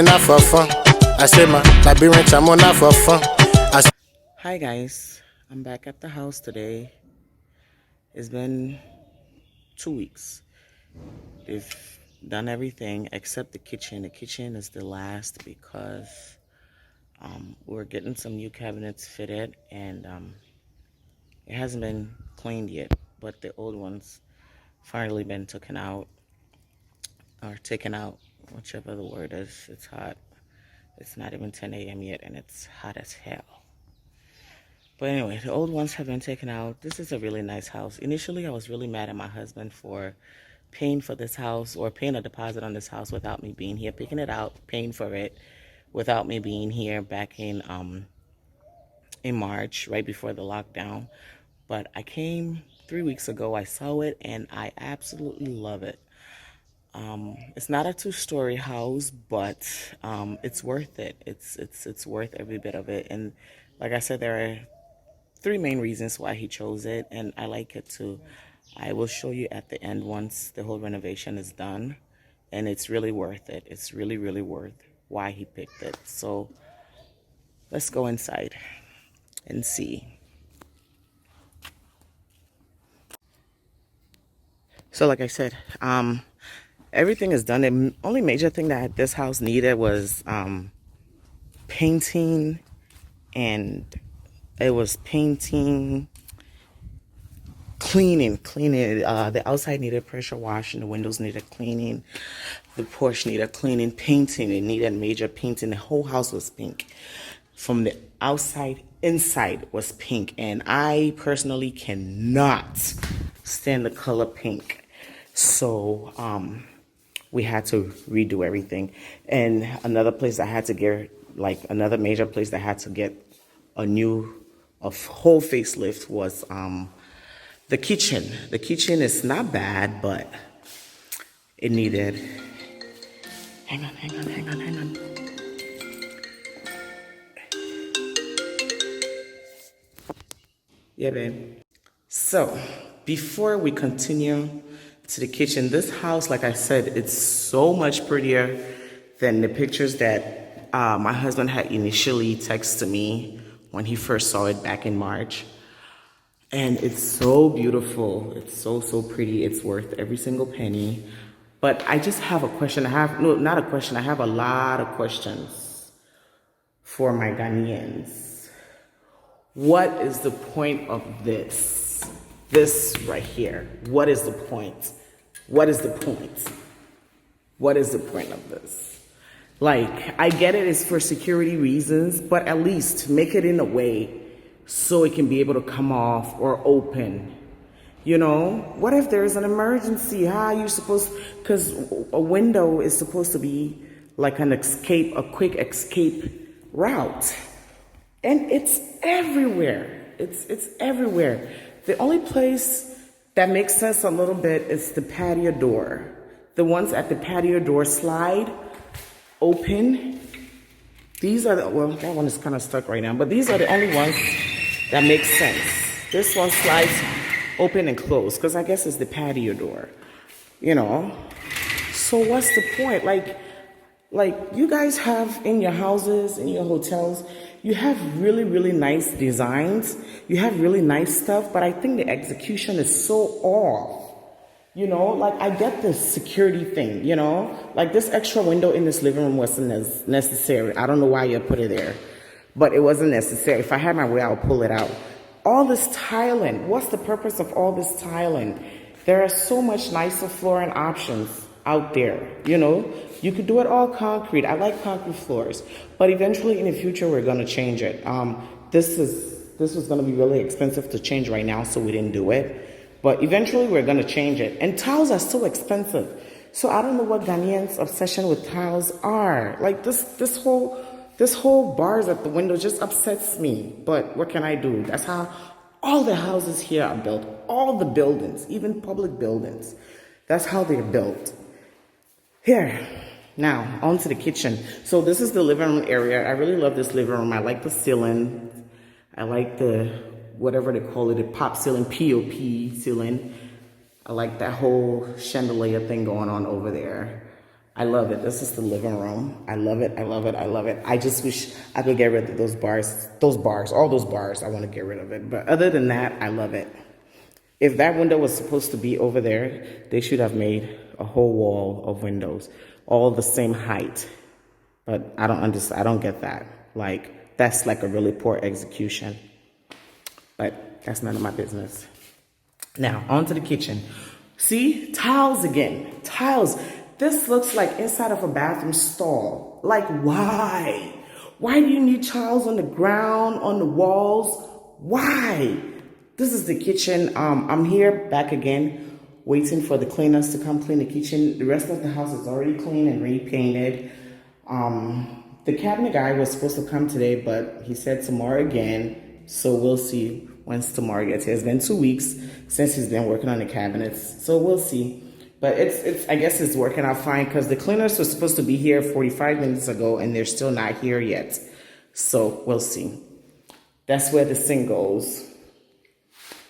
Not for fun. I say my labyrinth, I'm on not for fun. Hi guys, I'm back at the house today. It's been 2 weeks. They've done everything except the kitchen. The kitchen is the last because we're getting some new cabinets fitted and it hasn't been cleaned yet. But the old ones finally been taken out or taken out, whichever the word is. It's hot. It's not even 10 a.m. yet and it's hot as hell. But anyway, the old ones have been taken out. This is a really nice house. Initially, I was really mad at my husband for paying for this house or paying a deposit on this house without me being here, picking it out, paying for it without me being here back in March, right before the lockdown. But I came 3 weeks ago. I saw it and I absolutely love it. It's not a two-story house, but it's worth it. It's worth every bit of it. And like I said, there are three main reasons why he chose it, and I like it too. I will show you at the end once the whole renovation is done, and it's really worth it. It's really, really worth why he picked it. So let's go inside and see. So like I said, everything is done. The only major thing that this house needed was painting, and it was painting, cleaning. The outside needed pressure washing, the windows needed cleaning, the porch needed cleaning, painting. It needed major painting. The whole house was pink. From the outside, inside was pink. And I personally cannot stand the color pink. So we had to redo everything. And another place I had to get, like another major place that had to get a whole facelift was the kitchen. The kitchen is not bad, but it needed. Hang on. Yeah, babe. So, before we continue to the kitchen, this house, like I said, it's so much prettier than the pictures that my husband had initially texted me when he first saw it back in March. And it's so beautiful. It's so, so pretty. It's worth every single penny. But I just have a question. Not a question. I have a lot of questions for my Ghanaians. What is the point of this? This right here. What is the point? What is the point? What is the point of this? Like, I get it, it's for security reasons, but at least make it in a way so it can be able to come off or open. You know, what if there's an emergency? How are you supposed, because a window is supposed to be like an escape, a quick escape route. And it's everywhere. It's everywhere. The only place that makes sense a little bit is the patio door. The ones at the patio door slide open. These are well, that one is kind of stuck right now, but these are the only ones that make sense. This one slides open and close because I guess it's the patio door, you know. So what's the point? Like you guys have in your houses, in your hotels, you have really, really nice designs. You have really nice stuff, but I think the execution is so off. You know, like I get the security thing, you know, like this extra window in this living room wasn't as necessary. I don't know why you put it there, but it wasn't necessary. If I had my way, I would pull it out. All this tiling, what's the purpose of all this tiling? There are so much nicer flooring options out there, you know. You could do it all concrete. I like concrete floors, but eventually in the future, we're going to change it. This was going to be really expensive to change right now, so we didn't do it. But eventually we're going to change it. And tiles are so expensive. So I don't know what Ghanaians' obsession with tiles are. Like this whole bars at the window just upsets me. But what can I do? That's how all the houses here are built. All the buildings, even public buildings. That's how they're built. Here, now, onto the kitchen. So this is the living room area. I really love this living room. I like the ceiling. I like the, whatever they call it, the pop ceiling, POP ceiling. I like that whole chandelier thing going on over there. I love it. This is the living room. I love it. I love it. I love it. I just wish I could get rid of those bars. All those bars. I want to get rid of it. But other than that, I love it. If that window was supposed to be over there, they should have made a whole wall of windows, all the same height. But I don't understand. I don't get that. Like, that's like a really poor execution. But that's none of my business. Now, on to the kitchen. See, tiles again. Tiles. This looks like inside of a bathroom stall. Like, why? Why do you need tiles on the ground, on the walls? Why? This is the kitchen. I'm here back again, waiting for the cleaners to come clean the kitchen. The rest of the house is already clean and repainted. The cabinet guy was supposed to come today, but he said tomorrow again. So we'll see once tomorrow gets here. It's been 2 weeks since he's been working on the cabinets. So we'll see. But I guess it's working out fine because the cleaners were supposed to be here 45 minutes ago and they're still not here yet. So we'll see. That's where the sink goes.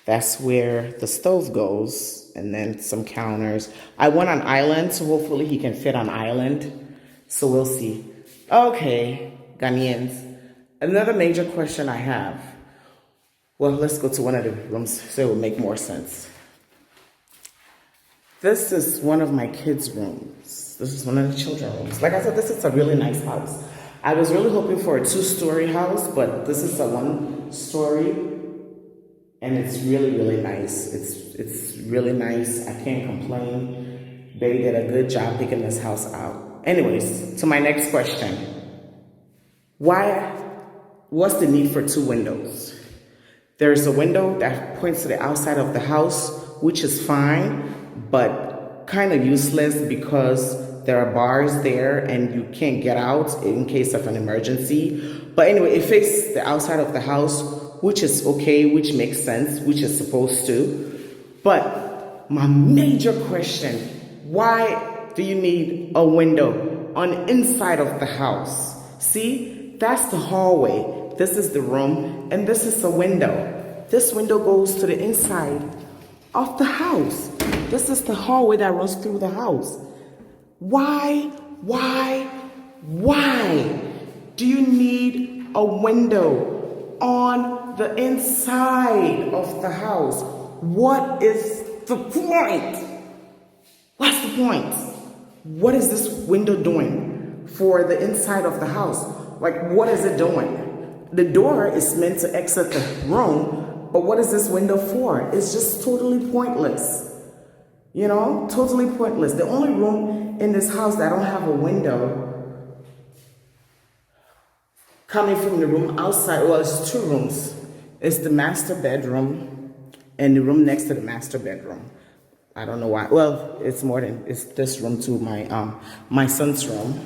That's where the stove goes. And then some counters. I want an island, so hopefully he can fit on island. So we'll see. Okay, Ghanaians. Another major question I have. Well, let's go to one of the rooms so it will make more sense. This is one of my kids' rooms. This is one of the children's rooms. Like I said, this is a really nice house. I was really hoping for a 2-story house, but this is a 1-story, and it's really, really nice. It's really nice. I can't complain. They did a good job picking this house out. Anyways, to my next question. What's the need for 2 windows? There's a window that points to the outside of the house, which is fine, but kind of useless because there are bars there and you can't get out in case of an emergency. But anyway, it faces the outside of the house, which is okay, which makes sense, which is supposed to. But my major question, why do you need a window on the inside of the house? See, that's the hallway. This is the room, and this is the window. This window goes to the inside of the house. This is the hallway that runs through the house. Why do you need a window on the inside of the house? What is the point? What's the point? What is this window doing for the inside of the house? Like, what is it doing? The door is meant to exit the room, but what is this window for? It's just totally pointless. You know, totally pointless. The only room in this house that don't have a window coming from the room outside, well, it's 2 rooms. It's the master bedroom and the room next to the master bedroom. I don't know why. Well, it's this room too, my son's room.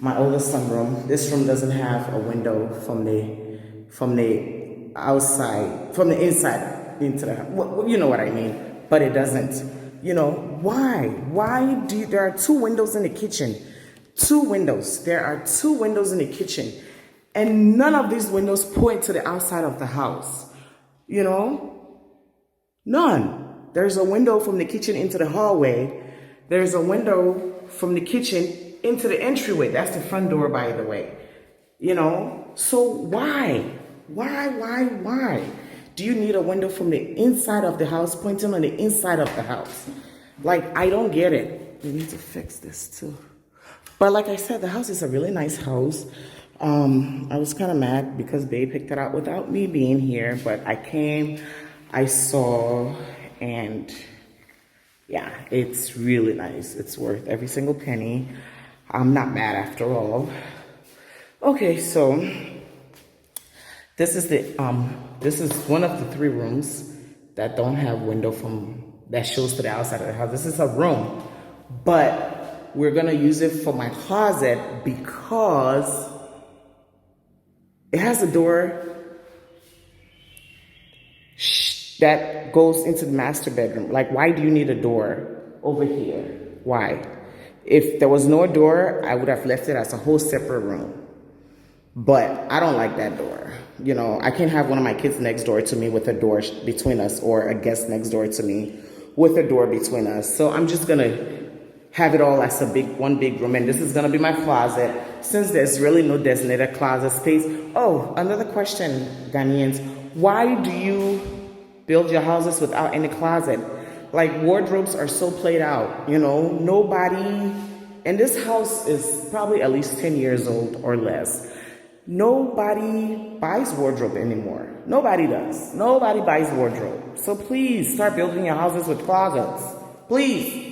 My oldest son's room. This room doesn't have a window from the outside, from the inside into the house. Well, you know what I mean. But it doesn't. You know, why? There are 2 windows in the kitchen. 2 windows. There are 2 windows in the kitchen. And none of these windows point to the outside of the house. You know? None. There's a window from the kitchen into the hallway. There's a window from the kitchen into the entryway. That's the front door, by the way. You know? So why? Why? Do you need a window from the inside of the house pointing on the inside of the house? Like, I don't get it. We need to fix this too. But like I said, the house is a really nice house. I was kind of mad because they picked it out without me being here. But I came, I saw, and yeah, it's really nice. It's worth every single penny. I'm not mad after all. Okay, so this is one of the 3 rooms that don't have window that shows to the outside of the house. This is a room, but we're gonna use it for my closet because it has a door that goes into the master bedroom. Like, why do you need a door over here? Why? If there was no door, I would have left it as a whole separate room. But I don't like that door. You know, I can't have one of my kids next door to me with a door between us, or a guest next door to me with a door between us. So I'm just gonna have it all as one big room. And this is gonna be my closet, since there's really no designated closet space. Oh, another question, Ghanaians. Why do you build your houses without any closet? Like, wardrobes are so played out, you know? Nobody, and this house is probably at least 10 years old or less. Nobody buys wardrobe anymore. Nobody does. Nobody buys wardrobe. So please start building your houses with closets. Please.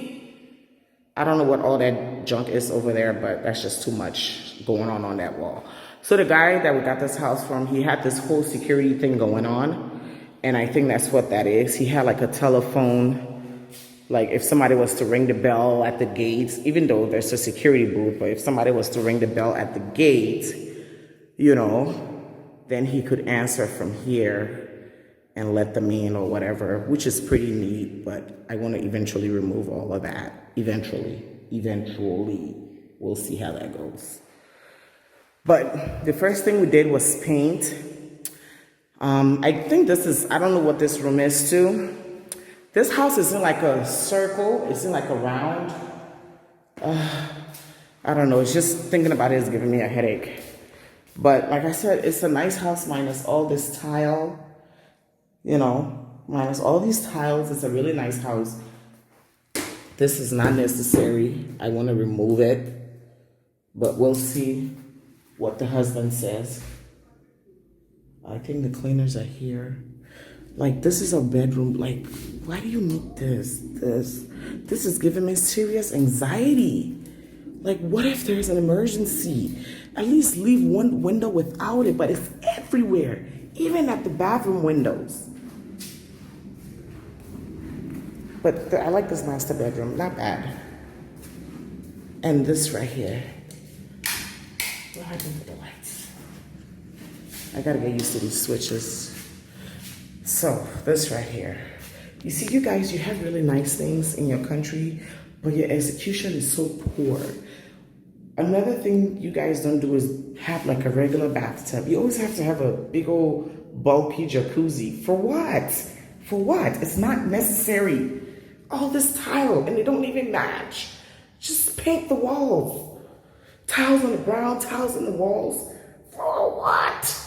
I don't know what all that junk is over there, but that's just too much going on that wall. So the guy that we got this house from, he had this whole security thing going on. And I think that's what that is. He had like a telephone, like if somebody was to ring the bell at the gates, even though there's a security booth, but if somebody was to ring the bell at the gate, you know, then he could answer from here and let them in or whatever, which is pretty neat, but I want to eventually remove all of that. Eventually. We'll see how that goes. But the first thing we did was paint. I think this is, I don't know what this room is too. This house isn't like a circle, it's in like a round. I don't know, it's just thinking about it is giving me a headache. But like I said, it's a nice house minus all this tile, you know, minus all these tiles. It's a really nice house. This is not necessary. I want to remove it, but we'll see what the husband says. I think the cleaners are here. Like, this is a bedroom. Like, why do you need this? This is giving me serious anxiety. Like, what if there's an emergency? At least leave one window without it, but it's everywhere, even at the bathroom windows. But I like this master bedroom, not bad. And this right here. What happened to the lights? I gotta get used to these switches. So, this right here. You see, you guys, you have really nice things in your country, but your execution is so poor. Another thing you guys don't do is have like a regular bathtub. You always have to have a big old bulky jacuzzi. For what? For what? It's not necessary. All this tile, and they don't even match. Just paint the walls. Tiles on the ground, tiles on the walls. For what?